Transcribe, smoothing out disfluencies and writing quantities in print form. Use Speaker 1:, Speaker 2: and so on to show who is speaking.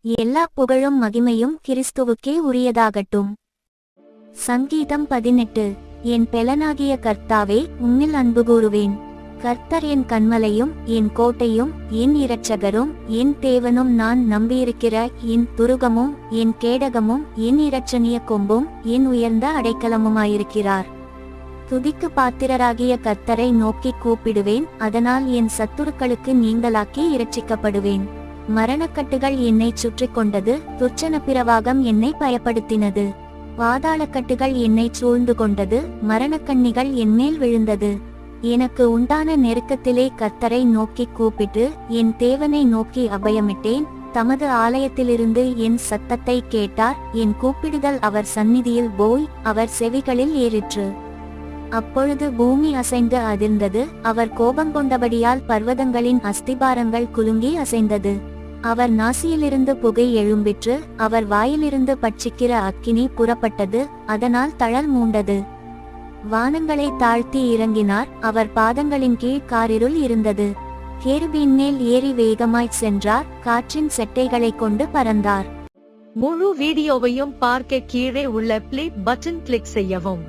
Speaker 1: எல்லா புகழும் மகிமையும் கிறிஸ்துவுக்கே உரியதாகட்டும். சங்கீதம் 18. என் பெலனாகிய கர்த்தாவே, உம்மில் அன்பு கூறுவேன். கர்த்தர் என் கன்மலையும் என் கோட்டையும் என் இரட்சகரும் என் தேவனும், நான் நம்பியிருக்கிற என் துருகமும் என் கேடகமும் என் இரட்சணிய கொம்பும் என் உயர்ந்த அடைக்கலமுமாயிருக்கிறார். துதிக்கு பாத்திரராகிய கர்த்தரை நோக்கி கூப்பிடுவேன், அதனால் என் சத்துருக்களுக்கு நீங்களாக்கி இரட்சிக்கப்படுவேன். மரணக்கட்டுகள் என்னை சுற்றி கொண்டது, துர்ச்சன பிரவாகம் என்னை பயப்படுத்தினது. பாதாளக்கட்டுகள் என்னை சூழ்ந்து கொண்டது, மரணக்கண்ணிகள் என்மேல் விழுந்தது. எனக்கு உண்டான நெருக்கத்திலே கர்த்தரை நோக்கி கூப்பிட்டு என் தேவனை நோக்கி அபயமிட்டேன். தமது ஆலயத்திலிருந்து என் சத்தத்தை கேட்டார். என் கூப்பிடுதல் அவர் சந்நிதியில் போய் அவர் செவிகளில் ஏறிற்று. அப்பொழுது பூமி அசைந்து அதிர்ந்தது. அவர் கோபங்கொண்டபடியால் பர்வதங்களின் அஸ்திபாரங்கள் குலுங்கி அசைந்தது. அவர் நாசியிலிருந்து புகை எழும்பிற்று. அவர் வாயிலிருந்து பட்சிக்கிற அக்கினி புறப்பட்டது, அதனால் தழல் மூண்டது. வானங்களை தாழ்த்தி இறங்கினார். அவர் பாதங்களின் கீழ் காரிருள் இருந்தது. கேருபீன் மேல் ஏறி வேகமாய்ச் சென்றார். காற்றின் செட்டைகளை கொண்டு பறந்தார்.
Speaker 2: முழு வீடியோவையும் பார்க்க கீழே உள்ள பிளே பட்டன் கிளிக் செய்யவும்.